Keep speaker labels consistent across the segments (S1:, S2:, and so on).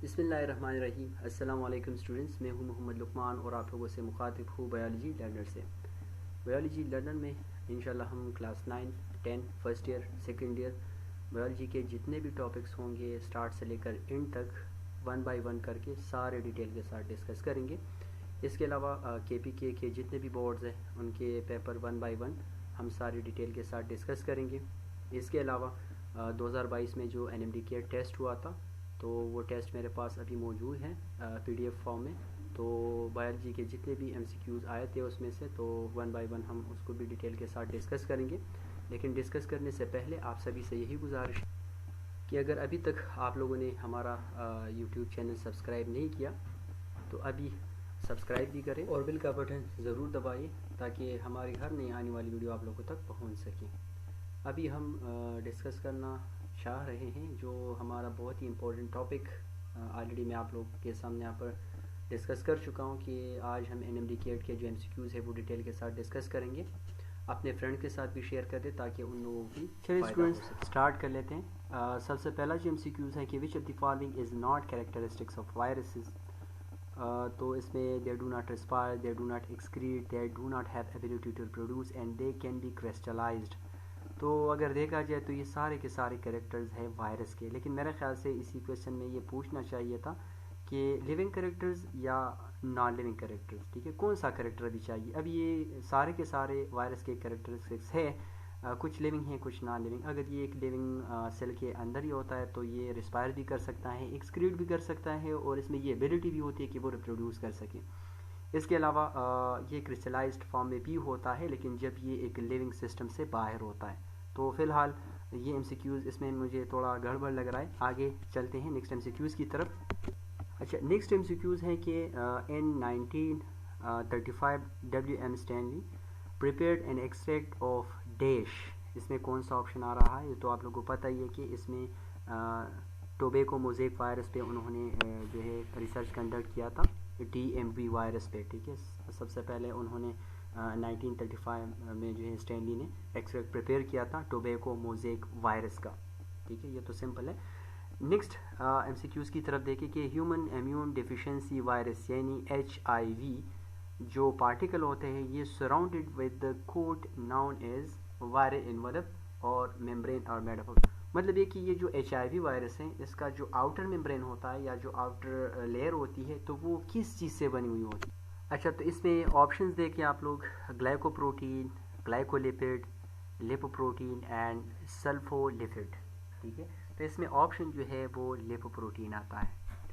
S1: बिस्मिल्लाहिर्रहमानिर्रहीम। अस्सलाम वालेकुम स्टूडेंट्स, मैं हूं मोहम्मद लुकमान और आप लोगों से मुखातिब हूँ बायोलॉजी लर्नर से। बायोलॉजी लर्नर में इंशाल्लाह हम class 9, 10, first year, second year biology के जितने भी टॉपिक्स होंगे स्टार्ट से लेकर एंड तक वन बाय वन करके सारे डिटेल के साथ डिस्कस करेंगे। इसके अलावा KPK के जितने भी बोर्ड्स हैं उनके पेपर वन बाय वन हम सारे डिटेल के साथ डिस्कस करेंगे। इसके अलावा 2022 में जो NMD के टेस्ट हुआ था तो वो टेस्ट मेरे पास अभी मौजूद है PDF फॉर्म में। तो बायोलॉजी के जितने भी MCQs आए थे उसमें से तो वन बाय वन हम उसको भी डिटेल के साथ डिस्कस करेंगे। लेकिन डिस्कस करने से पहले आप सभी से यही गुजारिश कि अगर अभी तक आप लोगों ने हमारा YouTube चैनल सब्सक्राइब नहीं किया तो अभी सब्सक्राइब भी करें और बेल का बटन ज़रूर दबाइए ताकि हमारी हर नई आने वाली वीडियो आप लोगों तक पहुंच सके। अभी हम डिस्कस करना चाह रहे हैं जो हमारा बहुत ही इम्पोर्टेंट टॉपिक ऑलरेडी मैं आप लोगों के सामने यहाँ पर डिस्कस कर चुका हूँ कि आज हम NMD के जो MCQs है वो डिटेल के साथ डिस्कस करेंगे। अपने फ्रेंड के साथ भी शेयर कर दे ताकि उन लोगों की चलिए स्टूडेंट्स स्टार्ट कर लेते हैं। सबसे पहला जो MCQs है कि which of the following is not characteristics of viruses. तो इसमें they do not respire, they do not excrete, they do not have ability to produce and they can be crystallised. तो अगर देखा जाए तो ये सारे के सारे कैरेक्टर्स हैं वायरस के। लेकिन मेरे ख्याल से इसी क्वेश्चन में ये पूछना चाहिए था कि लिविंग कैरेक्टर्स या नॉन लिविंग कैरेक्टर्स, ठीक है, कौन सा कैरेक्टर अभी चाहिए। अब ये सारे के सारे वायरस के कैरेक्टरिस्टिक्स है, कुछ लिविंग हैं कुछ नॉन लिविंग। अगर ये एक लिविंग सेल के अंदर ही होता है तो ये रिस्पायर भी कर सकता है, एक्सक्रीट भी कर सकता है और इसमें ये एबिलिटी भी होती है कि वो रिप्रोड्यूस कर सके। इसके अलावा ये क्रिस्टलाइज्ड फॉर्म में भी होता है लेकिन जब ये एक लिविंग सिस्टम से बाहर होता है। तो फिलहाल ये MCQs इसमें मुझे थोड़ा गड़बड़ लग रहा है। आगे चलते हैं नेक्स्ट MCQs की तरफ। अच्छा, नेक्स्ट MCQs है कि in 1935 WM Stanley prepared an extract of dash. इसमें कौन सा ऑप्शन आ रहा है ये तो आप लोगों को पता ही है कि इसमें टोबैको मोज़ेक वायरस पे उन्होंने जो है रिसर्च कंडक्ट किया था, TMV वायरस पे, ठीक है। सबसे पहले उन्होंने 1935 में जो है स्टैनली ने एक्सट्रैक्ट प्रिपेयर किया था टोबैको मोज़ेक वायरस का, ठीक है। ये तो सिंपल है। नेक्स्ट MCQs की तरफ देखें कि ह्यूमन इम्यून डिफिशिएंसी वायरस यानी HIV जो पार्टिकल होते हैं ये surrounded with the coat known as viral envelope और मेम्ब्रेन और मेड ऑफ, मतलब ये कि ये जो HIV वायरस है इसका जो आउटर मेम्ब्रेन होता है या जो आउटर लेयर होती है तो वो किस चीज़ से बनी हुई होती है। अच्छा, तो इसमें ऑप्शंस देखें आप लोग, ग्लाइकोप्रोटीन, ग्लाइकोलिपिड, लिपोप्रोटीन एंड सल्फोलिपिड, ठीक है। तो इसमें ऑप्शन जो है वो लिपोप्रोटीन आता है,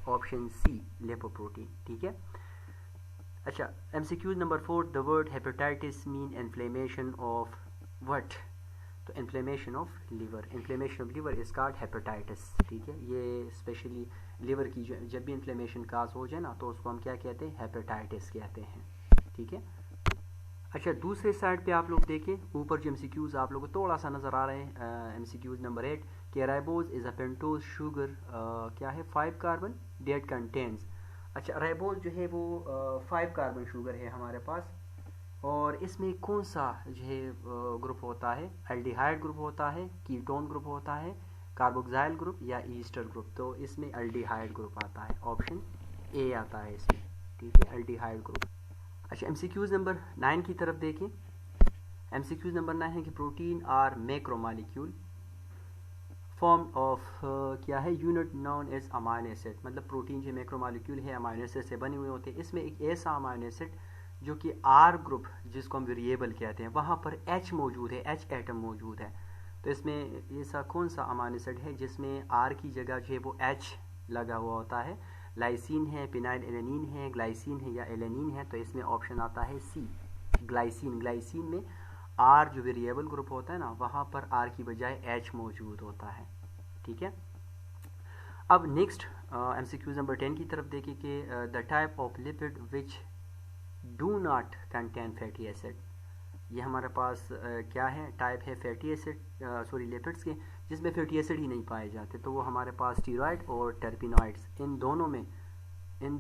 S1: ऑप्शन C लिपोप्रोटीन, ठीक है। अच्छा, MCQ number 4, the word hepatitis mean inflammation of what. तो inflammation of liver, inflammation of liver is called hepatitis, ठीक है। ये स्पेशली लिवर की जब भी इन्फ्लेमेशन काज हो जाए ना तो उसको हम क्या कहते हैं, हेपेटाइटिस कहते हैं, ठीक है। अच्छा, दूसरे साइड पे आप लोग देखें ऊपर जो MCQs आप लोगों को थोड़ा सा नज़र आ रहे हैं, MCQs नंबर 8 कि ribose is a pentose sugar क्या है 5 कार्बन डेट कंटेन्स। अच्छा, राइबोज जो है वो 5 कार्बन शुगर है हमारे पास और इसमें कौन सा जो है ग्रुप होता है, एल्डिहाइड ग्रुप होता है, कीटोन ग्रुप होता है, कार्बोक्सिल ग्रुप या ईस्टर ग्रुप। तो इसमें एल्डिहाइड ग्रुप आता है, ऑप्शन A आता है इसमें, ठीक है, एल्डिहाइड ग्रुप। अच्छा, MCQs नंबर 9 की तरफ देखें। MCQs नंबर 9 है कि protein are macromolecule form of क्या है unit known as amino acid, मतलब प्रोटीन जो मैक्रोमॉलिक्यूल है अमाइनो एसिड से बने हुए होते हैं। इसमें एक ऐसा अमाइनो एसिड जो कि R ग्रुप जिसको हम वेरिएबल कहते हैं वहाँ पर H मौजूद है, H एटम मौजूद है। तो इसमें ऐसा कौन सा अमाइनो एसिड है जिसमें R की जगह जो है वो H लगा हुआ होता है। लाइसिन है, फिनाइल एलेनिन है, ग्लाइसिन है या एलेनिन है। तो इसमें ऑप्शन आता है C ग्लाइसिन। ग्लाइसिन में R जो वेरिएबल ग्रुप होता है ना वहाँ पर R की बजाय H मौजूद होता है, ठीक है। अब नेक्स्ट MCQ नंबर 10 की तरफ देखिए कि the type of lipid which do not contain fatty acid. ये हमारे पास क्या है, टाइप है फैटी एसिड सॉरी लिपिड्स के जिसमें फैटी एसिड ही नहीं पाए जाते। तो वो हमारे पास स्टीरॉयड और टर्पिनॉइड्स, इन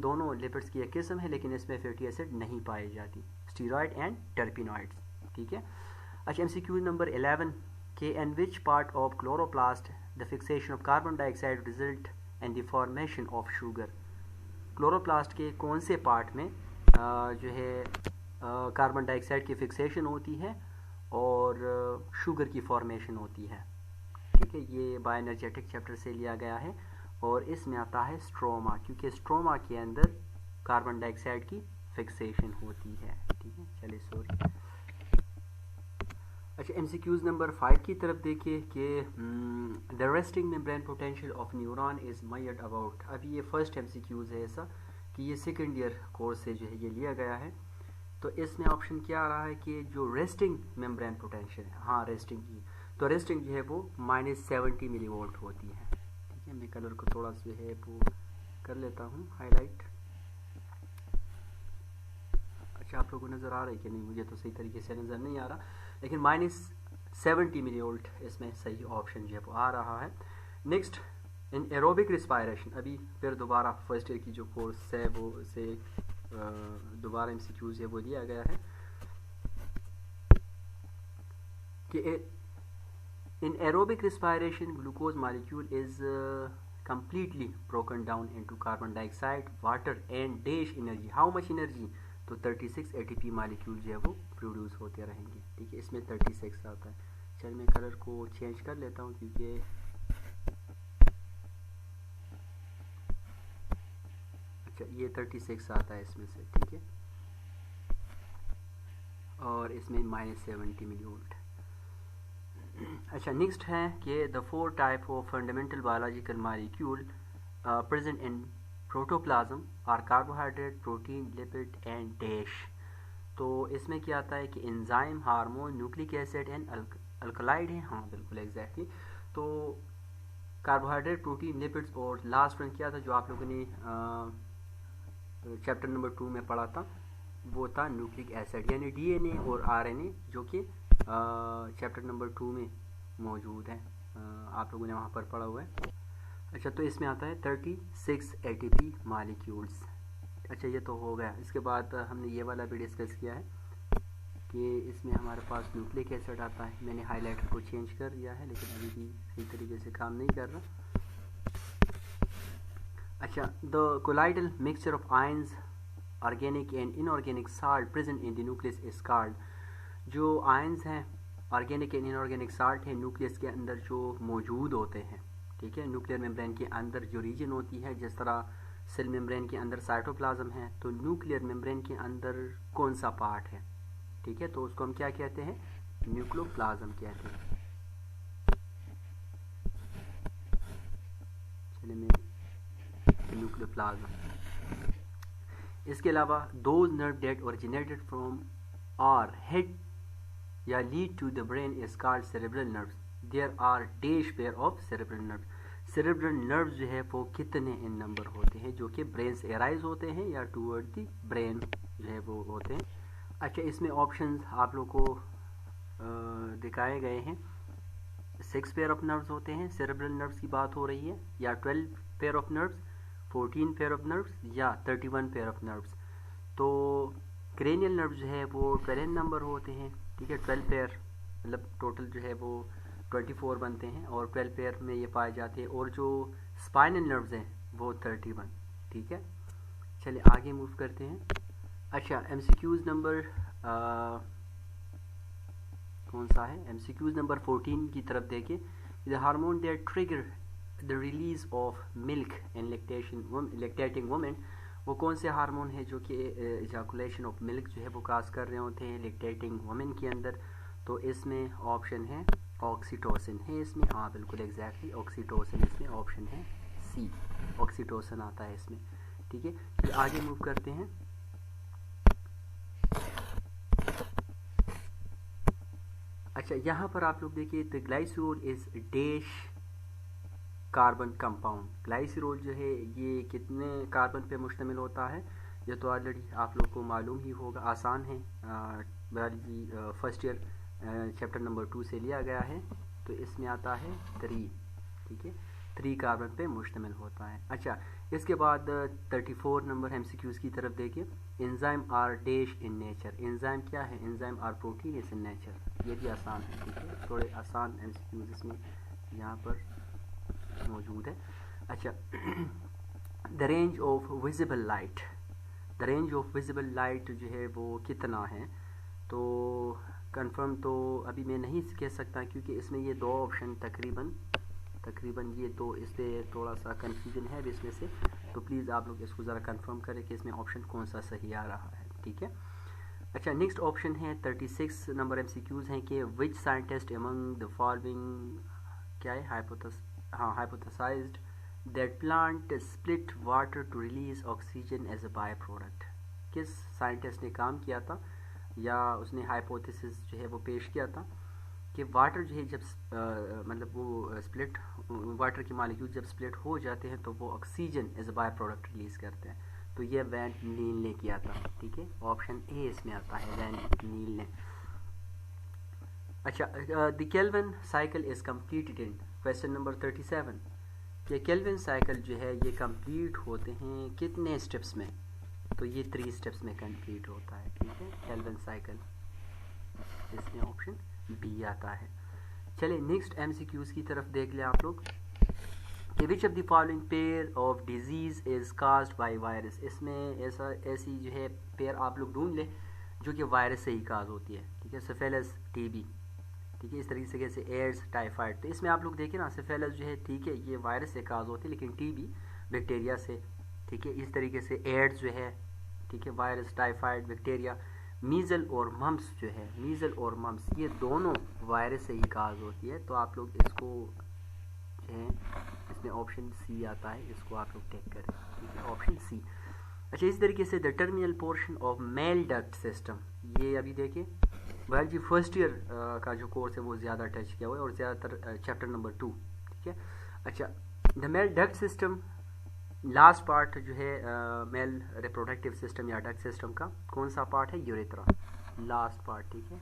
S1: दोनों लिपिड्स की एक किस्म है लेकिन इसमें फैटी एसिड नहीं पाई जाती, स्टीरॉयड एंड टर्पिनॉइड्स, ठीक है। अच्छा, MCQ नंबर 11 के in which part of chloroplast the fixation of carbon dioxide result and the formation of sugar. Chloroplast के कौन से पार्ट में जो है कार्बन डाइऑक्साइड की फिक्सेशन होती है और शुगर की फॉर्मेशन होती है। ठीक है, ये बायोएनर्जेटिक चैप्टर से लिया गया है और इसमें आता है स्ट्रोमा, क्योंकि स्ट्रोमा के अंदर कार्बन डाइऑक्साइड की फिक्सेशन होती है। ठीक है, चलिए सॉरी। अच्छा, एमसीक्यूज नंबर 5 की तरफ देखिए कि the resting membrane potential of neuron is measured about. अभी ये फर्स्ट एमसीक्यूज है ऐसा कि ये सेकेंड ईयर कोर्स से जो है ये लिया गया है। तो इसमें ऑप्शन क्या आ रहा है कि जो रेस्टिंग मेम्ब्रेन पोटेंशियल है, हाँ रेस्टिंग की, तो रेस्टिंग जो है वो -70 मिलीवोल्ट होती है। ठीक है, मैं कलर को थोड़ा सा है वो कर लेता हूँ हाईलाइट। अच्छा, आप लोगों को नज़र आ रहा है कि नहीं? मुझे तो सही तरीके से नज़र नहीं आ रहा, लेकिन -70 मिलीवोल्ट इसमें सही ऑप्शन जो है वो आ रहा है। नेक्स्ट, इन एरोबिक रिस्पायरेशन, अभी फिर दोबारा फर्स्ट ईयर की जो कोर्स है वो से दोबारा एमसीक्यूज है वो दिया गया है कि in aerobic respiration glucose molecule is completely broken down into carbon dioxide, water and dash energy. How much energy? तो 36 ATP मॉलिक्यूल जो है वो प्रोड्यूस होते रहेंगे। ठीक है, इसमें 36 आता है। चल मैं कलर को चेंज कर लेता हूँ क्योंकि अच्छा ये 36 आता है इसमें से। ठीक है, और इसमें -70 मिलीवोल्ट। अच्छा, नेक्स्ट है कि the 4 type of fundamental biological molecule present in protoplasm are carbohydrate, protein, lipid and dash. तो इसमें क्या आता है कि enzyme, hormone, nucleic acid and alkaloid है। हाँ बिल्कुल एग्जैक्टली। तो कार्बोहाइड्रेट, प्रोटीन, लिपिड्स और लास्ट वन क्या था जो आप लोगों ने चैप्टर नंबर 2 में पढ़ा था, वो था न्यूक्लिक एसिड, यानी डीएनए और आरएनए, जो कि चैप्टर नंबर 2 में मौजूद है। आप लोगों ने वहाँ पर पढ़ा हुआ है। अच्छा, तो इसमें आता है 36 ATP मॉलिक्यूल्स। अच्छा, ये तो हो गया। इसके बाद हमने ये वाला भी डिस्कस किया है कि इसमें हमारे पास न्यूक्लिक एसिड आता है। मैंने हाइलाइटर को चेंज कर दिया है लेकिन अभी भी सही तरीके से काम नहीं कर रहा। अच्छा, the colloidal mixture of ions, organic and inorganic salt present in the nucleus is called. जो आयंस हैं, ऑर्गेनिक एंड इनऑर्गेनिक साल्ट है, न्यूक्लियस के अंदर जो मौजूद होते हैं। ठीक है, न्यूक्लियर मेम्ब्रेन के अंदर जो रीजन होती है, जिस तरह सेल मेम्ब्रेन के अंदर साइटोप्लाज्म है, तो न्यूक्लियर मेम्ब्रेन के अंदर कौन सा पार्ट है? ठीक है, तो उसको हम क्या कहते हैं? न्यूक्लियोप्लाज्म कहते हैं। चलिए मैं न्यूक्लियोप्लाज्म। इसके अलावा those nerve that originated from और हेड या lead to the brain is called cerebral nerves. There are dash pair of cerebral nerves. Cerebral nerves जो है वो कितने इन नंबर होते हैं जो कि ब्रेन से एराइज होते हैं या टूवर्ड द ब्रेन जो है वो होते हैं? अच्छा, इसमें ऑप्शंस आप लोग को दिखाए गए हैं। 6 पेयर ऑफ नर्व्स होते हैं, सेरेब्रल नर्व्स की बात हो रही है, या 12 pair of nerves, 14 pair of nerves या 31 पेयर ऑफ नर्व्स। तो क्रेनियल नर्व जो है वो 12 नंबर होते हैं। ठीक है, 12 पेयर मतलब टोटल जो है वो 24 बनते हैं और 12 पेयर में ये पाए जाते हैं। और जो स्पाइनल नर्व्स हैं वो 31। ठीक है, चलिए आगे मूव करते हैं। अच्छा, एमसीक्यूज नंबर कौन सा है? एमसीक्यूज नंबर 14 की तरफ देखिए। The hormone that trigger the release of milk in lactating women. वो कौन से हार्मोन है जो कि इजाकुलेशन ऑफ मिल्क जो है वो काज कर रहे होते हैं लैक्टेटिंग वुमेन के अंदर? तो इसमें ऑप्शन है ऑक्सीटोसिन है इसमें। हाँ बिल्कुल एग्जैक्टली, ऑक्सीटोसिन इसमें ऑप्शन है सी, ऑक्सीटोसिन आता है इसमें। ठीक है, फिर आगे मूव करते हैं। अच्छा, यहाँ पर आप लोग देखिए, the glycerol is dash carbon compound. Glycerol जो है ये कितने कार्बन पे मुश्तमिल होता है? ये तो ऑलरेडी आप लोग को मालूम ही होगा, आसान है, biology first year chapter number 2 से लिया गया है। तो इसमें आता है 3। ठीक है, 3 कार्बन पे मुश्तमिल होता है। अच्छा, इसके बाद 34 नंबर एमसीक्यूज की तरफ देखिए। Enzyme are dash in nature. Enzyme क्या है? Enzyme are protein is in nature. ये भी आसान है। ठीक है, थोड़े आसान एमसीक्यूज इसमें यहाँ पर मौजूद है। अच्छा the range of visible light, the range of visible light जो है वो कितना है, तो कंफर्म तो अभी मैं नहीं कह सकता क्योंकि इसमें ये दो ऑप्शन तकरीबन ये दो, इससे थोड़ा सा कंफ्यूजन है अभी इसमें से, तो प्लीज़ आप लोग इसको ज़रा कंफर्म करें कि इसमें ऑप्शन कौन सा सही आ रहा है, ठीक है। अच्छा नेक्स्ट ऑप्शन है 36 नंबर MCQs हैं कि which scientist among the following क्या है hypothesized that plant split water to release oxygen as a by product. किस साइंटिस्ट ने काम किया था या उसने हाइपोथेसिस जो है वो पेश किया था कि वाटर जो है जब मतलब वो स्प्लिट वाटर के मॉलिक्यूल जब स्प्लिट हो जाते हैं तो वो oxygen as a by product release करते हैं, तो ये वैन नील ने किया था, ठीक है। ऑप्शन ए इसमें आता है वैन नील ने। अच्छा the Calvin cycle is completed in question number 37, ये केल्विन साइकिल जो है ये कंप्लीट होते हैं कितने स्टेप्स में, तो ये 3 स्टेप्स में कंप्लीट होता है, ठीक है केल्विन साइकिल, इसमें ऑप्शन बी आता है। चलिए नेक्स्ट MCQs की तरफ देख ले आप लोग कि which of the following pair of disease is caused by virus, इसमें ऐसी जो है पेयर आप लोग ढूंढ ले जो कि वायरस से ही काज होती है, ठीक है। सिफिलिस TB, ठीक है, इस तरीके से एड्स टाइफाइड, तो इसमें आप लोग देखें ना सिफिलिस जो है ठीक है ये वायरस से काज होती है, लेकिन TB बैक्टीरिया से, ठीक है। इस तरीके से एड्स जो है ठीक है वायरस, टाइफाइड बैक्टीरिया, मीजल और मम्स जो है, मीजल और मम्स ये दोनों वायरस से ही काज होती है, तो आप लोग इसको जो है इसमें ऑप्शन सी आता है, इसको आप लोग टेक करें, ठीक है ऑप्शन सी। अच्छा इस तरीके से the terminal portion of male duct system, ये अभी देखिए बायोलॉजी फर्स्ट ईयर का जो कोर्स है वो ज़्यादा टच किया हुआ है और ज़्यादातर चैप्टर नंबर 2, ठीक है। अच्छा the male duct system last part जो है मेल रिप्रोडक्टिव सिस्टम या डक्ट सिस्टम का कौन सा पार्ट है, यूरेथ्रा, लास्ट पार्ट, ठीक है।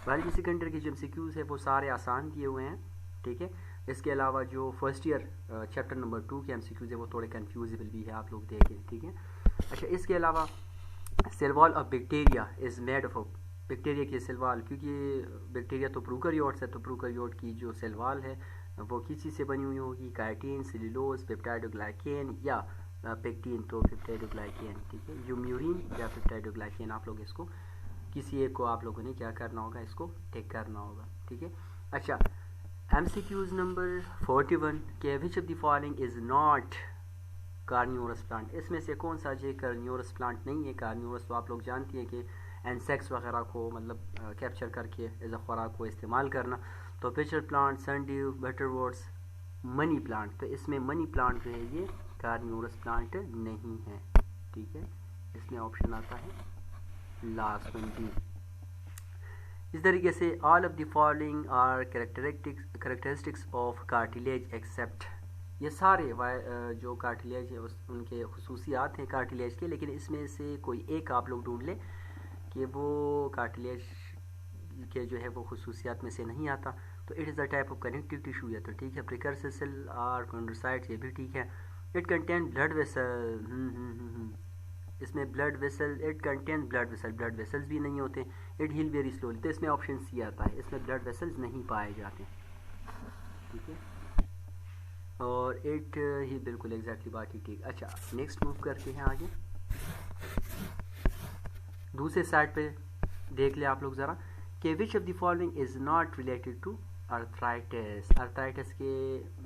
S1: बायोलॉजी सेकेंड ईयर के जो MCQs है वो सारे आसान दिए हुए हैं, ठीक है। इसके अलावा जो फर्स्ट ईयर चैप्टर नंबर 2 के MCQs है वो थोड़े कन्फ्यूजेबल भी है, आप लोग देखें, ठीक है। अच्छा इसके अलावा cell wall of bacteria is made of, bacteria की सेल वॉल, क्योंकि बैक्टीरिया तो प्रोकैरियोट्स है, तो प्रोकैरियोट की जो सेल वॉल है वो किस चीज़ से बनी हुई होगी, काइटिन, सेल्यूलोज, पेप्टाइडोग्लाइकेन या पेक्टिन, तो पेप्टाइडोग्लाइकेन, ठीक है, यूम्यूरिन या पेप्टाइडोग्लाइकेन, आप लोग इसको किसी एक को आप लोगों ने क्या करना होगा, इसको टेक करना होगा, ठीक है। अच्छा MCQs नंबर 41 के which of the following is not carnivorous plant, इसमें से कौन सा जो कार्नियोरस प्लांट नहीं है। कार्नियोरस तो आप लोग जानती हैं कि इंसेक्ट्स वगैरह को मतलब कैप्चर करके एज अ खुराक को इस्तेमाल करना, तो pitcher plant, sundew, butterworts, money plant, तो इसमें मनी प्लांट जो है ये कार्नियोरस प्लांट नहीं है, ठीक है। इसमें ऑप्शन आता है लास्ट वन डी। इस तरीके से all of the following are characteristics of cartilage except, ये सारे जो कार्टिलेज है उनके खसूसियात हैं कार्टिलेज के, लेकिन इसमें से कोई एक आप लोग ढूंढ लें कि वो कार्टिलेज के जो है वो खसूसियात में से नहीं आता, तो it is the type of connective tissue है, तो ठीक है। प्रिकर्सर सेल और कॉन्ड्रोसाइट्स ये भी ठीक है। इट कंटेन ब्लड वेसल, इसमें blood vessel, it contain blood vessel, blood vessels भी नहीं होते। इट हील वेरी स्लोली, तो इसमें ऑप्शन सी आता है, इसमें ब्लड वेसल्स नहीं पाए जाते, ठीक है। और इट ही बिल्कुल एग्जैक्टली बात ही ठीक। अच्छा नेक्स्ट मूव करते हैं आगे, दूसरे साइड पे देख ले आप लोग ज़रा कि which of the following is not related to arthritis, arthritis के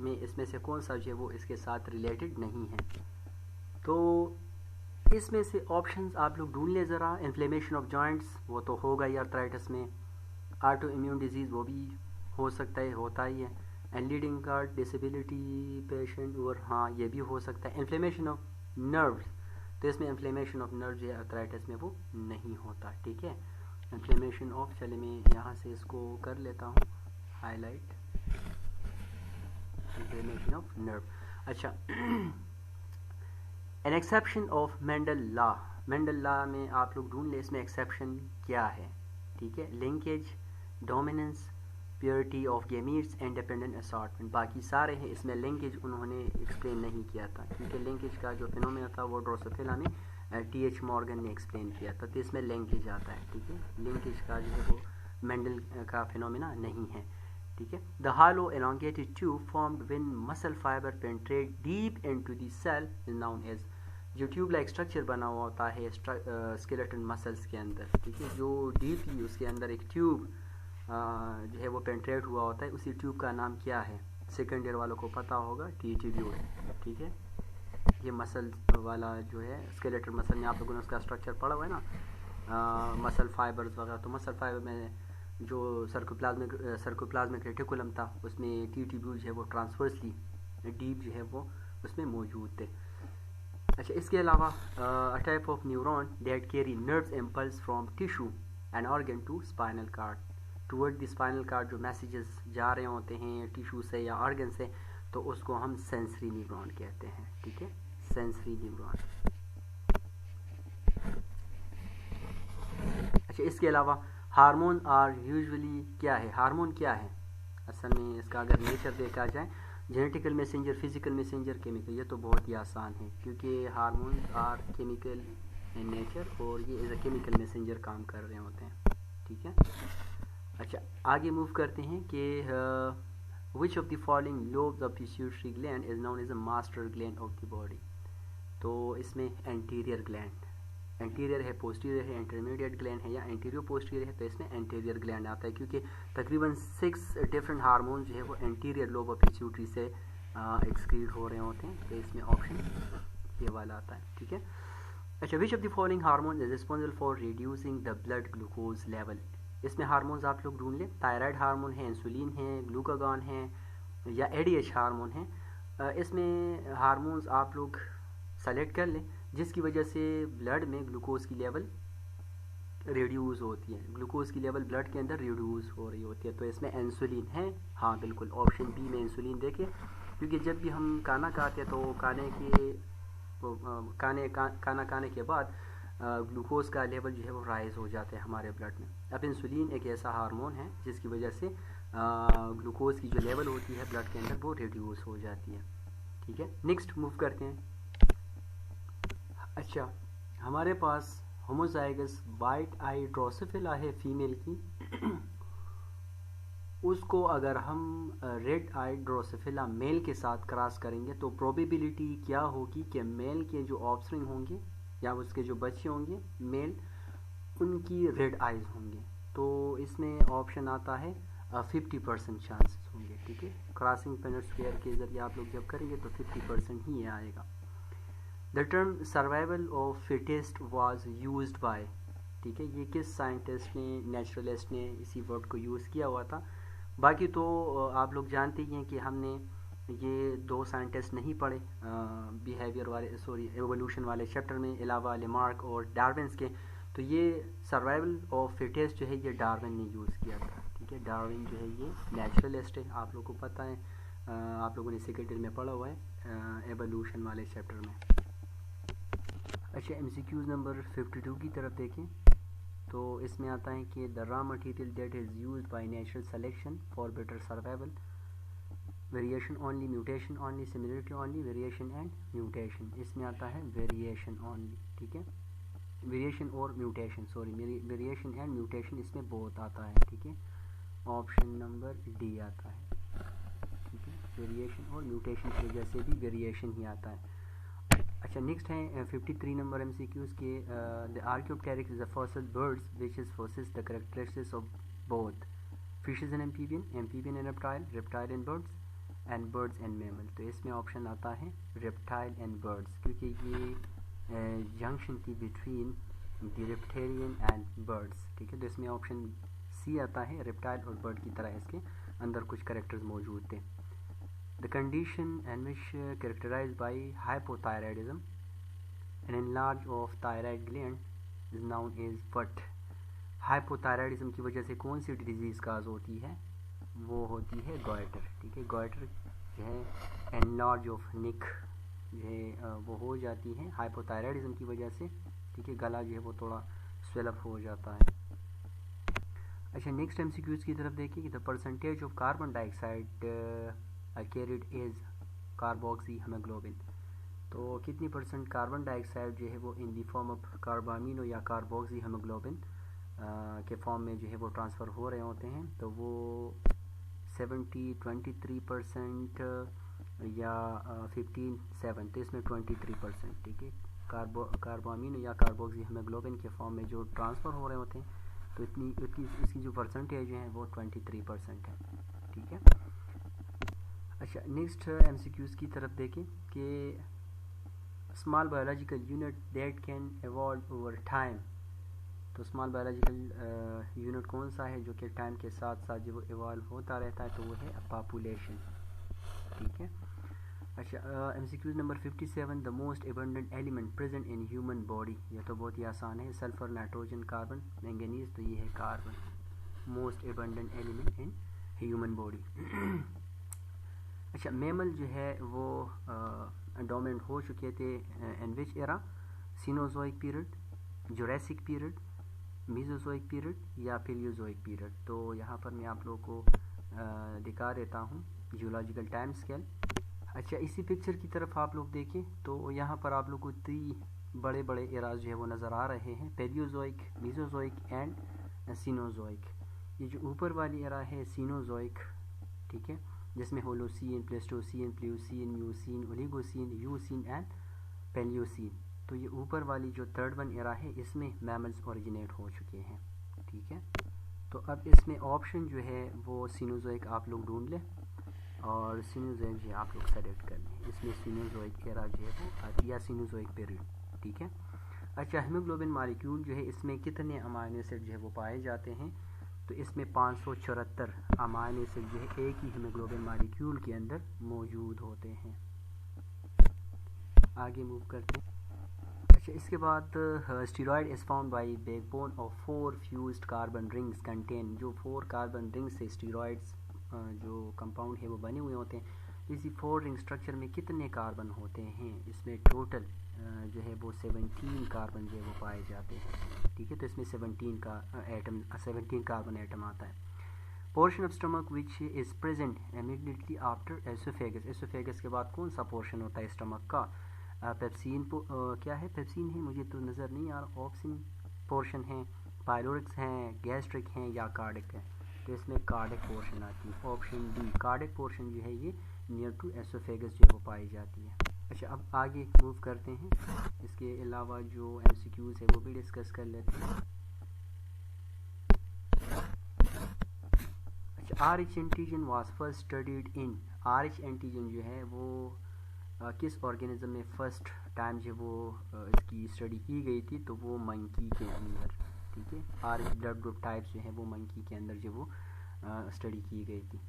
S1: में इसमें से कौन सा जो है वो इसके साथ रिलेटेड नहीं है, तो इसमें से ऑप्शंस आप लोग ढूंढ ले ज़रा। इन्फ्लेमेशन ऑफ जॉइंट्स वो तो होगा ही अर्थराइटिस में, ऑटो इम्यून डिजीज़ वो भी हो सकता है, होता ही है, and leading card disability patient, और हाँ ये भी हो सकता है। इन्फ्लेमेशन ऑफ नर्व्स, तो इसमें इन्फ्लेमेशन ऑफ नर्व जो है अर्थराइटिस में वो नहीं होता, ठीक है। इन्फ्लेमेशन ऑफ, चले मैं यहाँ से इसको कर लेता हूँ हाईलाइट, इन्फ्लेमेशन ऑफ नर्व। अच्छा an exception of Mendel law, Mendel law में आप लोग ढूंढ ले इसमें एक्सेप्शन क्या है, ठीक है। Linkage, dominance, purity of gametes, independent assortment, बाकी सारे हैं, इसमें लिंकेज उन्होंने एक्सप्लेन नहीं किया था, क्योंकि लिंकेज का जो फिनोमेना था वो ड्रोसोफिला में TH मॉर्गन ने एक्सप्लेन किया था, तो इसमें लिंकेज आता है, ठीक है। लिंकेज का जो है वो मेंडल का फिनोमेना नहीं है। ठीक है। The hello elongated tube formed when muscle fiber penetrate deep into the cell is known as, जो ट्यूब लाइक स्ट्रक्चर बना हुआ होता है स्केलेटन मसल्स के अंदर, ठीक है, जो डीपली उसके अंदर एक ट्यूब जो है वो पेंट्रेट हुआ होता है, उसी ट्यूब का नाम क्या है? सेकेंड ईयर वालों को पता होगा, टीट्यूब्यूल, ठीक है। ये मसल वाला जो है स्केलेटल मसल में आप लोगों ने उसका स्ट्रक्चर पढ़ा हुआ है ना, मसल फाइबर्स वगैरह। तो मसल फाइबर में जो सर्कोप्लाज्मिक रेटिकुलम था उसमें टीट्यूब्यूल जो है वो ट्रांसवर्सली डीप जो है वो उसमें मौजूद थे। अच्छा, इसके अलावा type of neuron that carry nerves impulse from tissue and organ to spinal cord, toward the spinal cord जो मैसेजेस जा रहे होते हैं टिश्यू से या ऑर्गन से, तो उसको हम सेंसरी न्यूरॉन कहते हैं, ठीक है, सेंसरी न्यूरॉन। अच्छा, इसके अलावा हार्मोन आर यूजुअली क्या है? हार्मोन क्या है असल में? इसका अगर नेचर देखा जाए, genetical messenger, physical messenger, chemical, ये तो बहुत ही आसान है क्योंकि hormone are chemical in nature और ये एज अ केमिकल मैसेंजर काम कर रहे होते हैं, ठीक है। अच्छा, आगे मूव करते हैं कि which of the following lobes of pituitary gland is known as a master gland of the body? तो इसमें एंटीरियर ग्लैंड, एंटीरियर है, पोस्टीरियर है, इंटरमीडिएट ग्लैंड है या एंटीरियर पोस्टीरियर है, तो इसमें एंटीरियर ग्लैंड आता है क्योंकि तकरीबन 6 डिफरेंट हार्मोन जो है वो एंटीरियर लोब ऑफ पिट्यूटरी से एक्सक्रीट हो रहे होते हैं, तो इसमें ऑप्शन ये वाला आता है, ठीक है। अच्छा, विच of the following hormone is responsible for reducing the blood glucose level? इसमें हार्मोन्स आप लोग ढूंढ लें, थायराइड हार्मोन है, इंसुलिन है, ग्लूकागॉन है या एडीएच हार्मोन है। इसमें हार्मोन्स आप लोग सेलेक्ट कर लें जिसकी वजह से ब्लड में ग्लूकोज की लेवल रिड्यूस होती है, ग्लूकोज की लेवल ब्लड के अंदर रिड्यूस हो रही होती है। तो इसमें इंसुलिन है, हाँ बिल्कुल, ऑप्शन बी में इंसुलिन देखें, क्योंकि जब भी हम खाना खाते हैं तो खाना खाने के बाद ग्लूकोज का लेवल जो है वो राइज हो जाता है हमारे ब्लड में। अब इंसुलिन एक ऐसा हार्मोन है जिसकी वजह से ग्लूकोज की जो लेवल होती है ब्लड के अंदर वो रिड्यूस हो जाती है, ठीक है। नेक्स्ट मूव करते हैं। अच्छा, हमारे पास होमोजाइगस वाइट आई ड्रोसोफिला है फीमेल की, उसको अगर हम रेड आई ड्रोसोफिला मेल के साथ क्रॉस करेंगे तो प्रोबेबिलिटी क्या होगी कि मेल के जो ऑफस्प्रिंग होंगे या उसके जो बच्चे होंगे मेल, उनकी रेड आइज होंगे। तो इसमें ऑप्शन आता है 50% चांसेस होंगे, ठीक है। क्रॉसिंग पेनेट स्क्वायर के जरिए आप लोग जब करेंगे तो 50% ही आएगा। The term survival of fittest was used by, ठीक है, ये किस साइंटिस्ट ने, नेचुरलिस्ट ने इसी वर्ड को यूज़ किया हुआ था? बाकी तो आप लोग जानते ही हैं कि हमने ये 2 साइंटिस्ट नहीं पढ़े बिहेवियर वाले, एवोल्यूशन वाले चैप्टर में, अलावा लेमार्क और डार्विन्स के। तो ये सर्वाइवल ऑफ फिटेस्ट जो है ये डार्विन ने यूज़ किया था, ठीक है। डार्विन जो है ये नेचुरलिस्ट है, आप लोगों को पता है, आप लोगों ने सेकेंडरी में पढ़ा हुआ है एवोल्यूशन वाले चैप्टर में। अच्छा, MCQs नंबर 52 की तरफ देखें तो इसमें आता है कि the raw material that is used by natural selection for better survival, variation only, mutation only, similarity only, variation and mutation. इसमें आता है वेरिएशन ओनली, ठीक है, वेरिएशन और mutation, sorry, variation and mutation इसमें बहुत आता है, ठीक है। ऑप्शन नंबर डी आता है, ठीक है, वेरिएशन और म्यूटेशन की वजह से भी वेरिएशन ही आता है। अच्छा, नेक्स्ट है 53 नंबर MCQs के, the Archaeopteryx is a fossil birds which is fossils the characteristics of both fishes and amphibian and reptile and birds and mammal. तो इसमें ऑप्शन आता है रेप्टाइल एंड बर्ड्स, क्योंकि ये जंक्शन थी बिटवीन द रेप्टेरियन एंड बर्ड्स, ठीक है। तो इसमें ऑप्शन सी आता है, रेप्टाइल और बर्ड की तरह इसके अंदर कुछ कैरेक्टर्स मौजूद थे। The condition and which characterized by hypothyroidism, an enlarge of thyroid gland is known as what? Hypothyroidism की वजह से कौन सी डिजीज़ काज होती है? वो होती है गॉइटर, ठीक है। गॉइटर जो है एनलार्ज ऑफ नेक जो है वो हो जाती है हाइपोथायराइडिज्म की वजह से, ठीक है। गला जो है वो थोड़ा स्वेलअप हो जाता है। अच्छा, नेक्स्ट MCQs की तरफ देखिए कि the percentage of carbon dioxide carried is carboxy haemoglobin. तो कितनी % कार्बन डाइऑक्साइड जो है वो इन दी फॉर्म ऑफ कार्बामिनो या कार्बोक्सी हीमोग्लोबिन के फॉर्म में जो है वो ट्रांसफ़र हो रहे होते हैं? तो वो 70 23% या 15 7, तो इसमें 23%, ठीक है। कार्बामीन या कार्बोक्सी हीमोग्लोबिन के फॉर्म में जो ट्रांसफ़र हो रहे होते हैं, तो इतनी इसकी जो परसेंटेज है वो 23% है, ठीक है। अच्छा, नेक्स्ट MCQs की तरफ देखें कि small biological unit that can evolve over time. तो स्मॉल बायोलॉजिकल यूनिट कौन सा है जो कि टाइम के साथ साथ जो वो इवॉल्व होता रहता है, तो वो है पॉपुलेशन, ठीक है। अच्छा, MCQ number 57, the most abundant element present in human body. यह तो बहुत ही आसान है, सल्फर, नाइट्रोजन, कार्बन, मैंगनीज, तो ये है carbon, most abundant element in human body. अच्छा, मैमल जो है वो डोमिनेंट हो चुके थे in which era, Cenozoic period, Jurassic period, Mesozoic period या पैलियोजोइक पीरियड। तो यहाँ पर मैं आप लोगों को दिखा देता हूँ जियोलॉजिकल टाइम स्केल। अच्छा, इसी पिक्चर की तरफ आप लोग देखें तो यहाँ पर आप लोग को 3 बड़े बड़े एराज जो है वो नज़र आ रहे हैं, पैलियोजोइक, मीजोजोइक एंड सीनोजोइक। ये जो ऊपर वाली एरा है सीनोजोइक, ठीक है, जिसमें Holocene, Pleistocene, Pliocene, Miocene, Oligocene, Eocene and Paleocene. तो ये ऊपर वाली जो थर्ड वन एरा है, इसमें मैमल्स ओरिजिनेट हो चुके हैं, ठीक है। तो अब इसमें ऑप्शन जो है वो सीनोजोइक आप लोग ढूंढ लें और सीनोजोइक जो आप लोग सेलेक्ट कर लें। इसमें सीनोजोइक एरा जो है वो आती या सीनोजोइक पीरियड, ठीक है। अच्छा, हीमोग्लोबिन मॉलिक्यूल जो है इसमें कितने अमाइनो एसिड जो है वो पाए जाते हैं, तो इसमें 574 अमाइनो एसिड जो है एक ही हीमोग्लोबिन मॉलिक्यूल के अंदर मौजूद होते हैं। आगे मूव करते हैं। अच्छा, इसके बाद steroid is found by backbone of 4 fused carbon rings contain. जो 4 कार्बन रिंग्स से स्टीरॉयड्स जो कंपाउंड है वो बने हुए होते हैं। तो इसी 4 रिंग स्ट्रक्चर में कितने कार्बन होते हैं, इसमें टोटल जो है वो 17 कार्बन जो है वो पाए जाते हैं, ठीक है। तो इसमें 17 कार्बन एटम आता है। Portion of stomach which is present immediately after oesophagus. Oesophagus के बाद कौन सा पोर्शन होता है स्टमक का, पेप्सिन क्या है, पेप्सिन है, मुझे तो नज़र नहीं आ रहा, ऑक्सिन पोर्शन है, पायलोरिक्स हैं, गैस्ट्रिक हैं या कार्डिक है। तो इसमें कार्डिक पोर्शन आती है, ऑप्शन डी कार्डिक पोर्शन जो है ये नियर टू एसोफेगस जो है वो पाई जाती है। अच्छा, अब आगे मूव करते हैं। इसके अलावा जो MCQs है वो भी डिस्कस कर लेते हैं। अच्छा, RH antigen was first studied in. RH antigen जो है वो किस ऑर्गेनिज्म में फर्स्ट टाइम जो वो इसकी स्टडी की गई थी, तो वो मंकी के अंदर, ठीक है। RH ब्लड ग्रुप टाइप्स जो है वो मंकी के अंदर जो वो स्टडी की गई थी।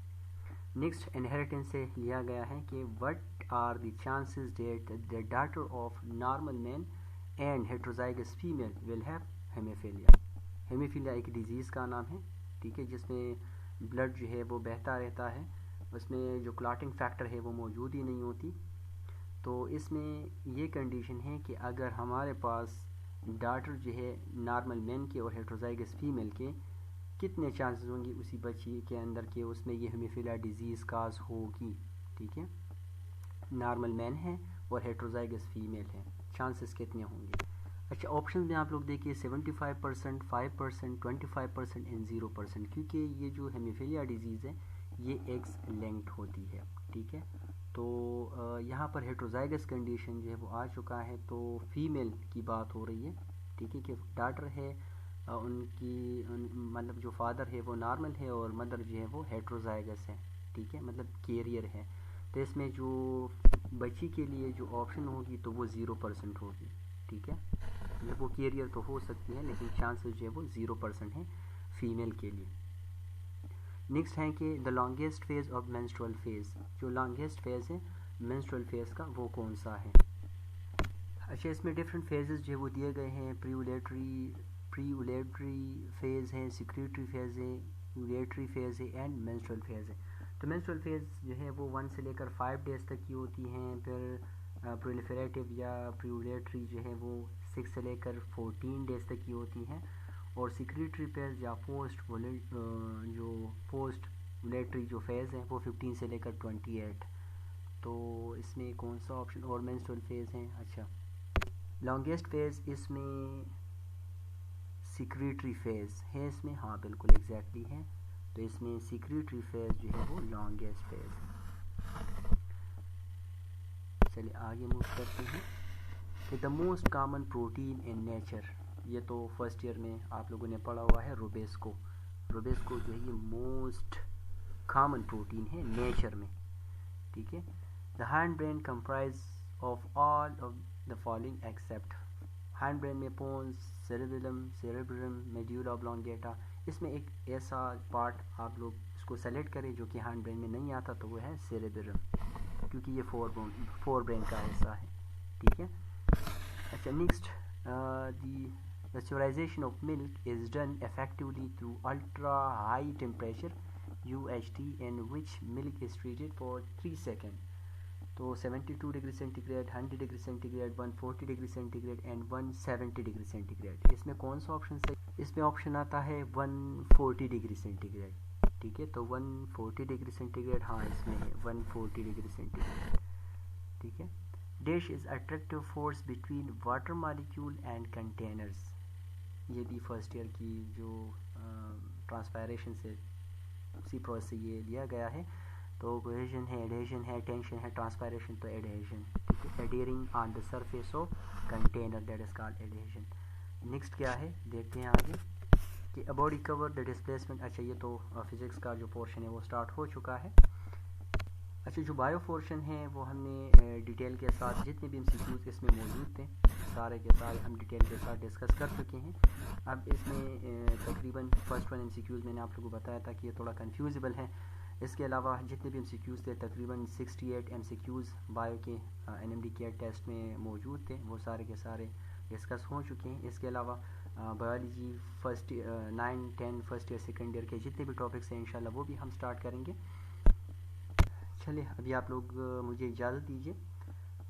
S1: नेक्स्ट, इनहेरिटेंस से लिया गया है कि what are the chances that the daughter of normal man and heterozygous female will have haemophilia. Haemophilia एक डिजीज़ का नाम है, ठीक है, जिसमें ब्लड जो है वो बहता रहता है, उसमें जो क्लॉटिंग फैक्टर है वो मौजूद ही नहीं होती। तो इसमें ये कंडीशन है कि अगर हमारे पास डॉटर जो है नॉर्मल मैन के और हेटेरोजाइगस फीमेल के, कितने चांसेस होंगे उसी बच्ची के अंदर के उसमें ये हेमोफिलिया डिजीज़ काज होगी, ठीक है। नॉर्मल मैन है और हेटेरोजाइगस फीमेल है, चांसेस कितने होंगे। अच्छा, ऑप्शन में आप लोग देखिए 75%, 5%, 25% एंड 0%, क्योंकि ये जो हेमोफिलिया डिजीज़ है ये एक्स लिंक्ड होती है, ठीक है। तो यहाँ पर हेटेरोजाइगस कंडीशन जो है वो आ चुका है, तो फीमेल की बात हो रही है, ठीक है, कि डॉटर है उनकी मतलब जो फादर है वो नॉर्मल है और मदर जो है वो हेटेरोजाइगस है, ठीक है, मतलब कैरियर है। तो इसमें जो बच्ची के लिए जो ऑप्शन होगी तो वो 0% होगी, ठीक है। वो कैरियर तो हो सकती है लेकिन चांसेस जो है वो 0% है फीमेल के लिए। नेक्स्ट है कि the longest phase of menstrual phase. जो लॉन्गेस्ट फेज है मेंस्ट्रुअल फेज का वो कौन सा है। अच्छा, इसमें डिफरेंट फेजेस जो है वो दिए गए हैं, प्री-ओलेटरी फेज है, सिक्रेटरी फेज है, ओलेटरी फेज है एंड मेंस्ट्रुअल फेज है। तो मेंस्ट्रुअल फेज जो है वो 1 से लेकर 5 डेज तक की होती हैं। फिर प्रोलिफरेटिव या प्री-ओलेटरी जो है वो 6 से लेकर 14 डेज तक की होती हैं। और सिक्रेटरी फेज या पोस्ट ओलेटरी जो फेज़ है वो 15 से लेकर 28। तो इसमें कौन सा ऑप्शन और मेंस्ट्रुअल फेज है। अच्छा, लॉन्गेस्ट फेज इसमें सिक्रेटरी फेज है इसमें, हाँ बिल्कुल एग्जैक्टली है। तो इसमें सिक्रेटरी फेज जो है वो लॉन्गेस्ट फेज है। चलिए आगे मूव करते हैं कि the most common protein in nature, ये तो फर्स्ट ईयर में आप लोगों ने पढ़ा हुआ है रुबेस्को। रुबेस्को जो है ये मोस्ट कॉमन प्रोटीन है नेचर में, ठीक है। The hind brain comprise of all of the following except, hind brain में पोन्स, सेरेब्रम, मेड्यूला ऑब्लोंगेटा, इसमें एक ऐसा पार्ट आप लोग इसको सेलेक्ट करें जो कि हैंड ब्रेन में नहीं आता, तो वो है सेरेब्रम, क्योंकि ये फोर ब्रेन का हिस्सा है, ठीक है। अच्छा next, the pasteurization of milk is done effectively through ultra high temperature UHT in which milk is treated for 3 seconds. तो 72 degree centigrade, 100 degree centigrade, 140 degree centigrade and 170 degree centigrade. इसमें कौन सा ऑप्शन सही? इसमें ऑप्शन आता है 140 degree centigrade, ठीक है। तो 140 डिग्री सेंटीग्रेड, हाँ इसमें है 140 डिग्री सेंटीग्रेड, ठीक है। Dash is attractive force between water molecule and containers, ये भी फर्स्ट ईयर की जो ट्रांसपायरेशन से उसी प्रोसेस से ये लिया गया है। तो कोहेजन है, एडहेजन है, टेंशन है, ट्रांसपायरेशन तो एडहेजन, ठीक है। Adhering on the surface of container, that is called adhesion. Next क्या है देखते हैं आगे कि a body cover the displacement. अच्छा ये तो फिजिक्स का जो पोर्शन है वो स्टार्ट हो चुका है। अच्छा जो बायो पोर्शन है वो हमने डिटेल के साथ जितने भी एमसीक्यूज इसमें मौजूद थे सारे के सारे हम डिटेल के साथ डिस्कस कर चुके हैं। अब इसमें तकरीबन फर्स्ट वन एमसीक्यूज मैंने आप लोगों को बताया था कि ये थोड़ा कन्फ्यूजिबल है। इसके अलावा जितने भी एमसीक्यूज थे तकरीबन 68 एमसीक्यूज बायो के एनएमडी केयर टेस्ट में मौजूद थे, वो सारे के सारे डिस्कस हो चुके हैं। इसके अलावा biology first 9, 10 first year second year के जितने भी टॉपिक्स हैं इंशाल्लाह वो भी हम स्टार्ट करेंगे। चलिए अभी आप लोग मुझे इजाज़त दीजिए,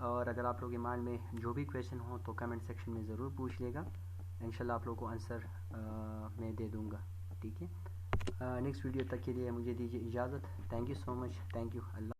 S1: और अगर आप लोग के माइंड में जो भी क्वेश्चन हो तो कमेंट सेक्शन में ज़रूर पूछ लेगा, इंशाल्लाह आप लोगों को आंसर मैं दे दूँगा, ठीक है। नेक्स्ट वीडियो तक के लिए मुझे दीजिए इजाज़त। Thank you so much, thank you. Allah.